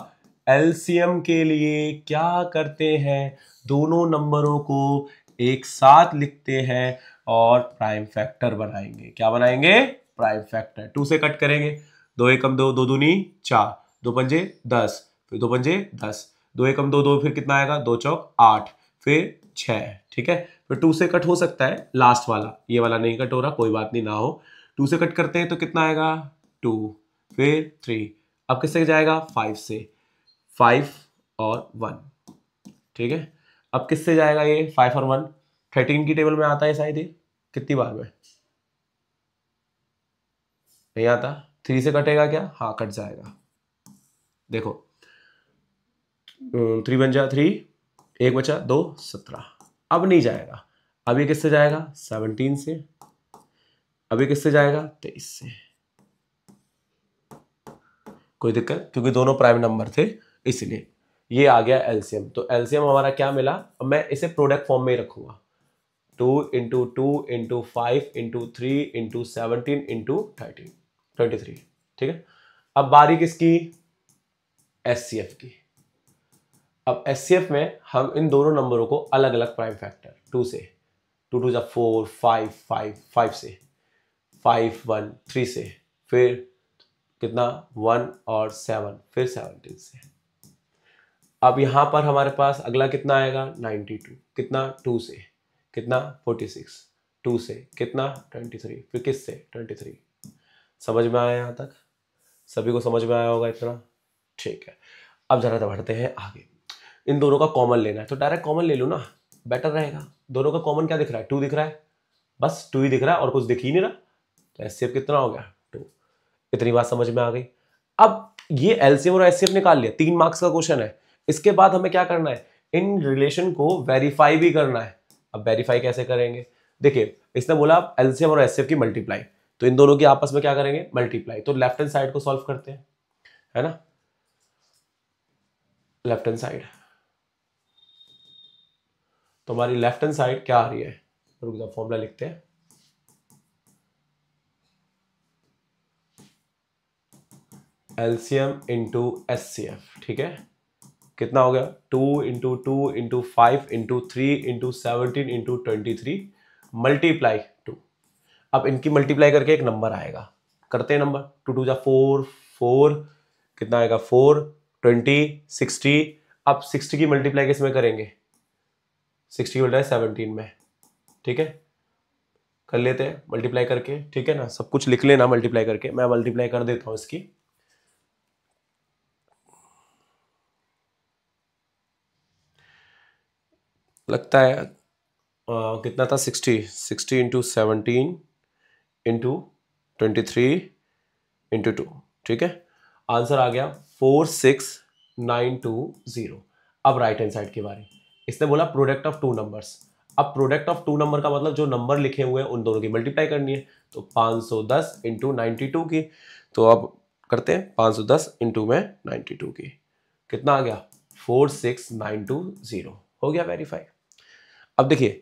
एलसीएम के लिए क्या करते हैं, दोनों नंबरों को एक साथ लिखते हैं और प्राइम फैक्टर बनाएंगे। क्या बनाएंगे, प्राइम फैक्टर। टू से कट करेंगे, दो एकम दो, दो दूनी चार, दो पंजे 10, फिर दो पंजे 10, दो एकम दो, दो फिर कितना आएगा, दो चौक 8, फिर 6, ठीक है। फिर टू से कट हो सकता है लास्ट वाला, ये वाला नहीं कट हो रहा, कोई बात नहीं, ना हो। टू से कट करते हैं तो कितना आएगा 2, फिर 3, अब किससे जाएगा 5 से, 5 और 1, ठीक है। अब किससे जाएगा ये 5 और 1, 13 की टेबल में आता है शायद, ये कितनी बार में नहीं आता, 3 से कटेगा क्या, हाँ कट जाएगा। देखो 3 बन जा 3, एक बचा 2, 17, अब नहीं जाएगा। अब ये किससे जाएगा 17 से, अब ये किससे जाएगा 23 से, कोई दिक्कत, क्योंकि दोनों प्राइम नंबर थे इसलिए। ये आ गया एलसीएम। तो एलसीएम हमारा क्या मिला, अब मैं इसे प्रोडक्ट फॉर्म में ही रखूंगा, 2 into 2 into 5 into 3 into 17 into 13, 23, ठीक है। अब बारी किसकी, एचसीएफ की। अब एचसीएफ में हम इन दोनों नंबरों को अलग अलग प्राइम फैक्टर 2 2 2 जा 4, 5 5 5 से, 5 1 3 से, फिर कितना 1 और 7, फिर 17 से। अब यहां पर हमारे पास अगला कितना आएगा 92, कितना 2 से, कितना 46, 2 से कितना 23, फिर किस से 23। समझ में आया? यहां तक सभी को समझ में आया होगा इतना? ठीक है, अब जरा बढ़ते हैं आगे। इन दोनों का कॉमन लेना है तो डायरेक्ट कॉमन ले लो ना, बेटर रहेगा। दोनों का कॉमन क्या दिख रहा है? 2 दिख रहा है, बस 2 ही दिख रहा है और कुछ दिख ही नहीं रहा, तो एचसीएफ कितना हो गया 2। इतनी बात समझ में आ गई। अब ये एलसीएम और एचसीएफ निकाल लिया, 3 मार्क्स का क्वेश्चन है। इसके बाद हमें क्या करना है? इन रिलेशन को वेरीफाई भी करना है। अब वेरीफाई कैसे करेंगे? देखिए, इसने बोला एलसीएम और एचसीएफ की मल्टीप्लाई, तो इन दोनों की आपस में क्या करेंगे? मल्टीप्लाई। तो लेफ्ट हैंड साइड को सॉल्व करते हैं, है ना। लेफ्ट हैंड साइड, तो हमारी लेफ्ट हैंड साइड क्या आ रही है? रुक जाओ, फॉर्मूला लिखते हैं। एलसीएम इंटू एचसीएफ, ठीक है। कितना हो गया? 2 into 2 into 5 into 3 into 17 into 23 multiply 2। अब इनकी मल्टीप्लाई करके एक नंबर आएगा, करते हैं नंबर। 2 2 जा 4, 4 कितना आएगा 4, 20, 60। अब 60 की मल्टीप्लाई किस में करेंगे? 60 की मल्टीप्लाई 17 में, ठीक है। कर लेते हैं मल्टीप्लाई करके, ठीक है ना। सब कुछ लिख लेना मल्टीप्लाई करके, मैं मल्टीप्लाई कर देता हूं इसकी। लगता है कितना था? 60 इंटू 17 इंटू 23 इंटू 2, ठीक है। आंसर आ गया 46920। अब राइट हैंड साइड की बारी। इसने बोला प्रोडक्ट ऑफ 2 नंबर्स। अब प्रोडक्ट ऑफ 2 नंबर का मतलब जो नंबर लिखे हुए हैं उन दोनों की मल्टीप्लाई करनी है, तो 510 इंटू 92 की। तो अब करते हैं 510 इंटू में 92 की, कितना आ गया? 46920। हो गया वेरीफाई। अब देखिए,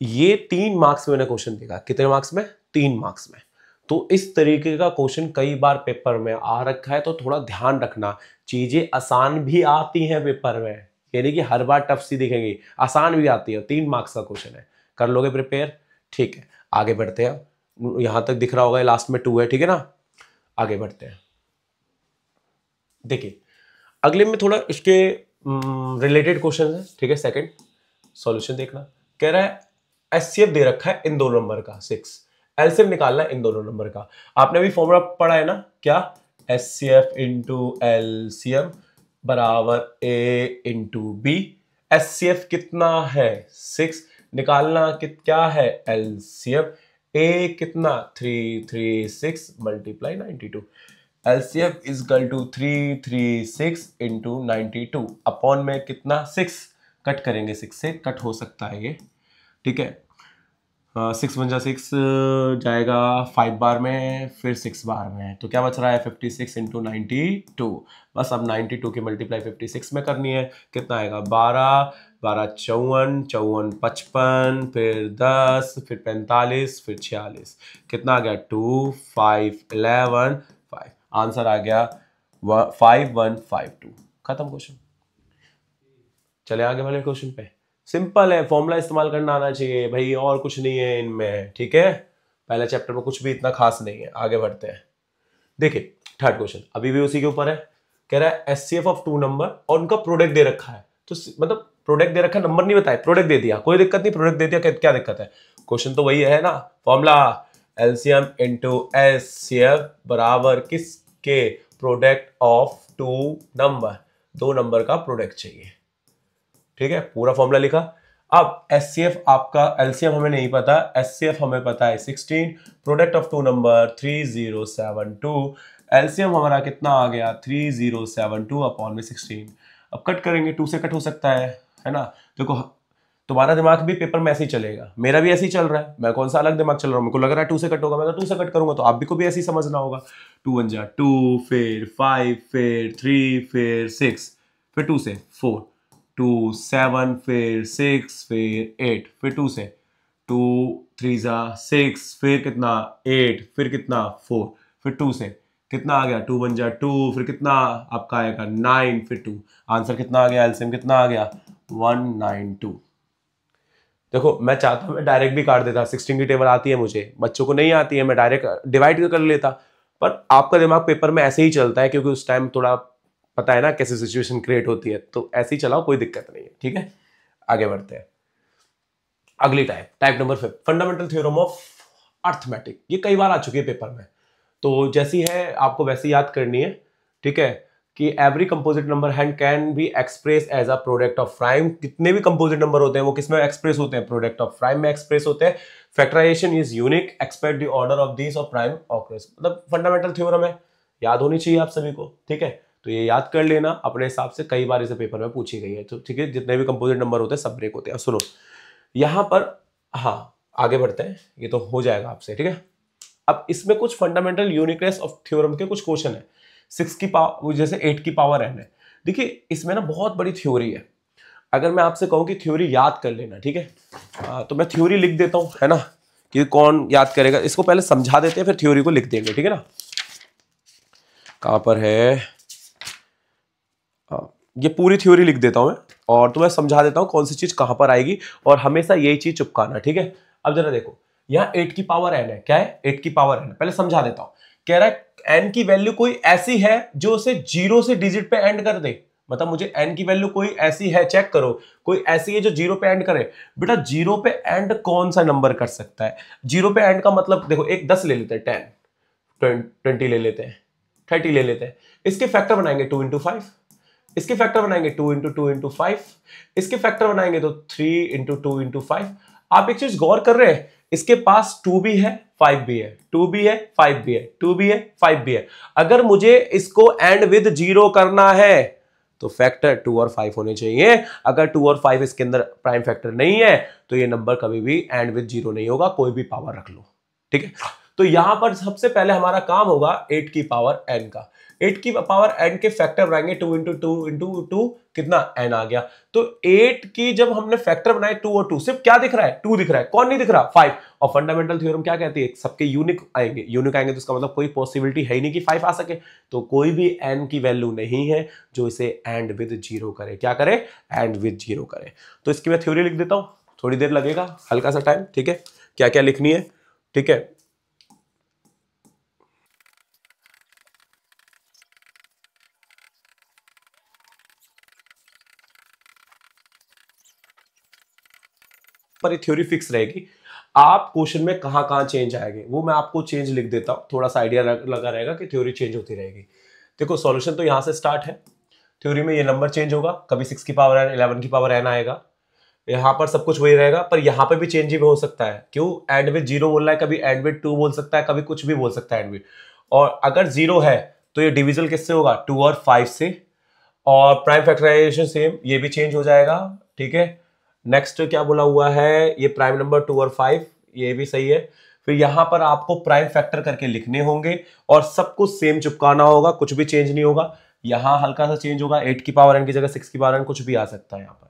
ये 3 मार्क्स में मैंने क्वेश्चन देखा। कितने मार्क्स में? 3 मार्क्स में। तो इस तरीके का क्वेश्चन कई बार पेपर में आ रखा है, तो थोड़ा ध्यान रखना। चीजें आसान भी आती हैं पेपर में, यानी कि हर बार टफ सी दिखेंगी, आसान भी आती है। 3 मार्क्स का क्वेश्चन है, कर लोगे प्रिपेयर? ठीक है, आगे बढ़ते हैं। यहां तक दिख रहा होगा, लास्ट में 2 है, ठीक है ना। आगे बढ़ते हैं। देखिए, अगले में थोड़ा इसके रिलेटेड क्वेश्चन है, ठीक है। सेकंड सॉल्यूशन देखना। कह रहा है एचसीएफ दे रखा है इन दोनों नंबर का 6, एलसीएम निकालना है इन दोनों नंबर का। आपने भी फॉर्मूला पढ़ा है ना, क्या? एचसीएफ इंटू एलसीएम बराबर ए इंटू बी। एचसीएफ कितना है? 6। निकालना क्या है? एलसीएम। ए कितना? 336 multiply 92। LCF is equal to 336 into 92 upon में कितना? 6। कट करेंगे, 6 से कट हो सकता है ये, ठीक है। 6 1 जा 6 जाएगा 5 बार में, फिर 6 बार में, तो क्या बच रहा है? 56 इंटू 92। बस अब 92 की मल्टीप्लाई 56 में करनी है। कितना आएगा? 12 12 54 54 55, फिर 10, फिर 45, फिर 46। कितना आ गया? 2 5 11 5। आंसर आ गया 5152। खत्म क्वेश्चन। चले आगे वाले क्वेश्चन पे। सिंपल है, फॉर्मूला इस्तेमाल करना आना चाहिए भाई, और कुछ नहीं है इनमें, ठीक है। पहले चैप्टर में कुछ भी इतना खास नहीं है। आगे बढ़ते हैं। देखिए, थर्ड क्वेश्चन अभी भी उसी के ऊपर है। कह रहा है एचसीएफ ऑफ 2 नंबर और उनका प्रोडक्ट दे रखा है। तो मतलब प्रोडक्ट दे रखा है, नंबर नहीं बताया, प्रोडक्ट दे दिया, कोई दिक्कत नहीं। प्रोडक्ट दे दिया, क्या दिक्कत है? क्वेश्चन तो वही है ना, फॉर्मूला एलसीएम इंटू एचसीएफ बराबर किसके? Product of 2 number. 2 नंबर का प्रोडक्ट चाहिए, ठीक है। पूरा फॉर्मूला लिखा। अब एचसीएफ आपका, एलसीएम हमें नहीं पता, एचसीएफ हमें पता है 16। Product of 2 number 3072। एलसीएम हमारा कितना आ गया? 3072 अपॉन में 16। अब कट करेंगे, 2 से कट हो सकता है ना। देखो, तुम्हारा दिमाग भी पेपर में ऐसे ही चलेगा, मेरा भी ऐसे ही चल रहा है। मैं कौन सा अलग दिमाग चल रहा हूँ? मेरे को लग रहा है 2 से कट होगा, मैं तो 2 से कट करूंगा, तो आप भी को भी ऐसे ही समझना होगा। 2 1 जा 2, फिर 5, फिर 3, फिर 6, फिर 2 से 4, 2 7, फिर 6, फिर 8, फिर 2 से 2 3 जा 6, फिर कितना? 8, फिर कितना? 4, फिर 2 से कितना आ गया? 2 1 जा 2, फिर कितना आपका आएगा? 9, फिर 2। आंसर कितना आ गया? एलसीएम कितना आ गया? 192। देखो मैं चाहता मैं डायरेक्ट भी काट देता, 16 की टेबल आती है मुझे, बच्चों को नहीं आती है, मैं डायरेक्ट डिवाइड कर लेता, पर आपका दिमाग पेपर में ऐसे ही चलता है क्योंकि उस टाइम थोड़ा पता है ना कैसे सिचुएशन क्रिएट होती है, तो ऐसे ही चलाओ, कोई दिक्कत नहीं है। ठीक है, आगे बढ़ते हैं। अगली type number 5, fundamental theorem of arithmetic. ये कई बार आ चुकी है पेपर में, तो जैसी है आपको वैसी याद करनी है। ठीक है, कि every composite number hand can be express as a product of prime. कितने भी कंपोजिट नंबर होते हैं वो किस में एक्सप्रेस होते हैं? प्रोडक्ट ऑफ प्राइम में एक्सप्रेस होते हैं। Factorisation is unique, expect the order of this of prime occurs. मतलब फंडामेंटल थ्योरम है, याद होनी चाहिए आप सभी को। ठीक है, तो ये याद कर लेना अपने हिसाब से, कई बार इसे पेपर में पूछी गई है। तो ठीक है, जितने भी कंपोजिट नंबर होते हैं सब ब्रेक होते हैं। सुनो यहां पर, हाँ आगे बढ़ते हैं, ये तो हो जाएगा आपसे। ठीक है, अब इसमें कुछ फंडामेंटल यूनिकनेस ऑफ थ्योरम के कुछ क्वेश्चन है। 6 की पावर जैसे 8 की पावर n है। देखिए इसमें ना बहुत बड़ी थ्योरी है। अगर मैं आपसे कहूं कि थ्योरी याद कर लेना, ठीक है, तो मैं थ्योरी लिख देता हूं, है ना, कि कौन याद करेगा। इसको पहले समझा देते हैं फिर थ्योरी को लिख देंगे। ठीक है ना, कहां पर है, ये पूरी थ्योरी लिख देता हूं मैं, और तुम्हें समझा देता हूं कौन सी चीज कहां पर आएगी, और हमेशा यही चीज चिपकाना। ठीक है, अब जरा देखो यहाँ 8 की पावर n है। क्या है? 8 की पावर n। पहले समझा देता हूं। कह रहा है n की वैल्यू कोई ऐसी है जो उसे 0 से डिजिट पे एंड कर दे। मतलब मुझे n की वैल्यू कोई ऐसी है, चेक करो, कोई ऐसी है जो 0 पे एंड करे। बेटा 0 पे एंड कौन सा नंबर कर सकता है? 0 पे एंड का मतलब देखो, एक 10 ले लेते हैं, 10, 20 ले लेते हैं, 30 ले लेते हैं। इसके फैक्टर बनाएंगे 2 इंटू 5, इसके फैक्टर बनाएंगे 2 इंटू 2 इंटू 5, इसके फैक्टर बनाएंगे तो 3 इंटू 2 इंटू 5। आप एक चीज गौर कर रहे हैं, इसके पास 2 भी है 5 भी है, 2 भी है 5 भी है, 2 भी है 5 भी है। अगर मुझे इसको एंड विद 0 करना है तो फैक्टर 2 और 5 होने चाहिए। अगर 2 और 5 इसके अंदर प्राइम फैक्टर नहीं है तो ये नंबर कभी भी एंड विद 0 नहीं होगा, कोई भी पावर रख लो। ठीक है, तो यहां पर सबसे पहले हमारा काम होगा 8 की पावर n का। 8 की पावर n के फैक्टर बनाएंगे 2 इंटू 2 इंटू 2, कितना n आ गया। तो 8 की जब हमने फैक्टर बनाए 2 और 2, सिर्फ क्या दिख रहा है? 2 दिख रहा है। कौन नहीं दिख रहा? 5। और फंडामेंटल थ्योरम क्या कहती है? सबके यूनिक आएंगे। यूनिक आएंगे तो इसका मतलब कोई पॉसिबिलिटी है ही नहीं कि 5 आ सके। तो कोई भी n की वैल्यू नहीं है जो इसे एंड विद 0 करे। क्या करे? एंड विद 0 करे। तो इसकी मैं थ्योरी लिख देता हूं, थोड़ी देर लगेगा, हल्का सा टाइम। ठीक है, क्या क्या लिखनी है? ठीक है, पर ये थ्योरी फिक्स रहेगी। आप क्वेश्चन में कहां कहां चेंज आएंगे वो मैं आपको चेंज लिख देता हूं, थोड़ा सा आइडिया लगा रहेगा कि थ्योरी चेंज होती रहेगी। देखो सॉल्यूशन तो यहां से स्टार्ट है। थ्योरी में ये नंबर चेंज होगा, कभी 6 की पावर n, 11 की पावर n आएगा। यहां पर सब कुछ वही रहेगा, पर यहां पे भी चेंज ही हो सकता है। क्यों? एंड विद 0 बोल रहा है, कभी एंड विद 2 बोल सकता है, कभी कुछ भी बोल सकता है एंड विद। और अगर 0 है तो ये डिविजन किससे होगा? 2 और 5 से। और प्राइम फैक्टराइजेशन सेम, ये भी चेंज हो जाएगा। ठीक है, नेक्स्ट क्या बोला हुआ है? ये प्राइम नंबर 2 और 5, ये भी सही है। फिर यहां पर आपको प्राइम फैक्टर करके लिखने होंगे और सब कुछ सेम चिपकाना होगा, कुछ भी चेंज नहीं होगा। यहां हल्का सा चेंज होगा, 8 की पावर n की जगह 6 की पावर n कुछ भी आ सकता है यहां पर।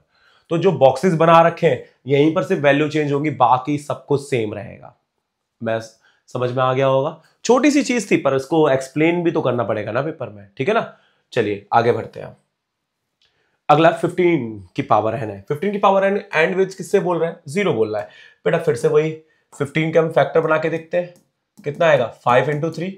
तो जो बॉक्सेस बना रखे हैं यहीं पर सिर्फ वैल्यू चेंज होगी, बाकी सब कुछ सेम रहेगा। मैं समझ में आ गया होगा। छोटी सी चीज थी पर इसको एक्सप्लेन भी तो करना पड़ेगा ना पेपर में। ठीक है ना, चलिए आगे बढ़ते हैं। अगला 15 की पावर n है। 15 की पावर n एंड विच किससे बोल रहा है? 0 बोल रहा है। बेटा फिर से वही 15 के हम फैक्टर बना के देखते हैं, कितना आएगा? 5 इंटू 3।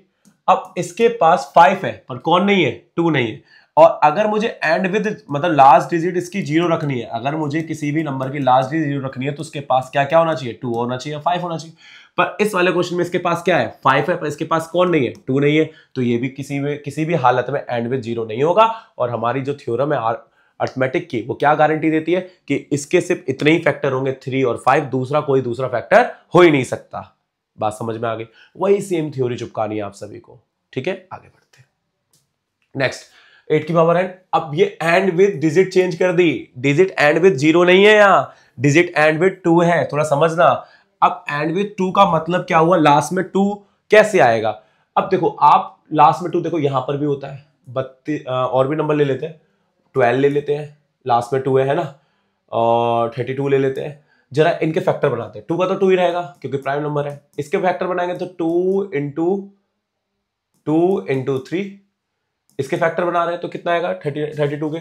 अब इसके पास 5 है पर कौन नहीं है? 2 नहीं है। और अगर मुझे एंड विद मतलब लास्ट डिजिट इसकी 0 रखनी है, अगर मुझे किसी भी नंबर की लास्ट डिजिट 0 रखनी है तो उसके पास क्या क्या होना चाहिए? 2 होना चाहिए, 5 होना चाहिए। पर इस वाले क्वेश्चन में इसके पास क्या है? 5 है, पर इसके पास कौन नहीं है? 2 नहीं है। तो ये भी किसी भी हालत में एंड विद 0 नहीं होगा। और हमारी जो थ्योरम है अर्थमेटिक की, वो क्या गारंटी देती है कि इसके सिर्फ इतने ही फैक्टर होंगे, 3 और 5, दूसरा कोई दूसरा फैक्टर हो ही नहीं सकता। बात समझ में आ गई? वही सेम थ्योरी चिपकानी है आप सभी को। ठीक है, आगे बढ़ते हैं। नेक्स्ट 8 की पावर n। अब ये एंड विद डिजिट चेंज कर दी, डिजिट एंड विद 0 नहीं है, यहां डिजिट एंड विद 2 है, थोड़ा समझना। अब एंड विद 2 का मतलब क्या हुआ? लास्ट में 2 कैसे आएगा? अब देखो आप लास्ट में 2 देखो यहां पर भी होता है, 32 और भी नंबर ले लेते हैं, 12 ले लेते हैं, लास्ट में 2 है ना, और 32 ले लेते हैं। जरा इनके फैक्टर बनाते हैं। 2 का तो 2 ही रहेगा क्योंकि प्राइम नंबर है। इसके फैक्टर बनाएंगे तो 2 इंटू 3। इसके फैक्टर बना रहे हैं तो कितना आएगा? 32 के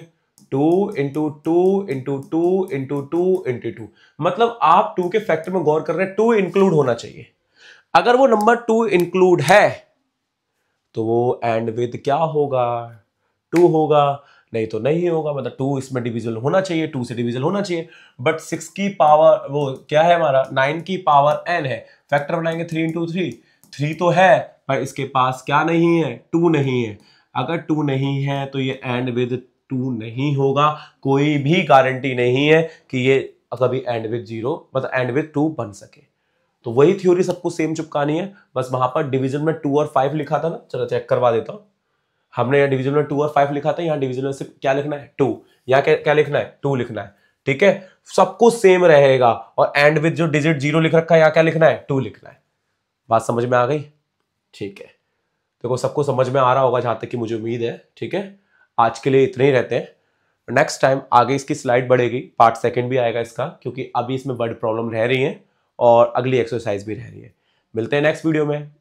2 इंटू 2 इंटू 2 इंटू 2 इंटू 2, मतलब आप 2 के फैक्टर में गौर कर रहे हैं, 2 इंक्लूड होना चाहिए। अगर वो नंबर 2 इंक्लूड है तो वो एंड विद क्या होगा, 2 होगा, नहीं तो नहीं होगा, मतलब 2 इसमें डिविजिबल होना चाहिए, 2 से डिविजिबल होना चाहिए। बट 6 की पावर वो क्या है हमारा, 9 की पावर n है, फैक्टर बनाएंगे 3 इंटू 3, 3 तो है पर इसके पास क्या नहीं है, 2 नहीं है। अगर 2 नहीं है तो ये एंड विद 2 नहीं होगा, कोई भी गारंटी नहीं है कि ये कभी एंड विद 0 मतलब एंड विद 2 बन सके। तो वही थ्योरी सबको सेम चिपकानी है, बस वहां पर डिवीजन में 2 और 5 लिखा था ना, चलो चेक करवा देता हूं। हमने यहाँ डिवीजन में 2 और 5 लिखा था, यहाँ डिवीजन में सिर्फ क्या लिखना है, 2। यहाँ क्या लिखना है, 2 लिखना है। ठीक है, सबको सेम रहेगा। और एंड विद जो डिजिट 0 लिख रखा है, यहाँ क्या लिखना है, 2 लिखना है। बात समझ में आ गई? ठीक है, देखो सबको समझ में आ रहा होगा जहां तक कि मुझे उम्मीद है। ठीक है, आज के लिए इतने ही रहते हैं। नेक्स्ट टाइम आगे इसकी स्लाइड बढ़ेगी, पार्ट सेकंड भी आएगा इसका, क्योंकि अभी इसमें वर्ड प्रॉब्लम रह रही है और अगली एक्सरसाइज भी रह रही है। मिलते हैं नेक्स्ट वीडियो में।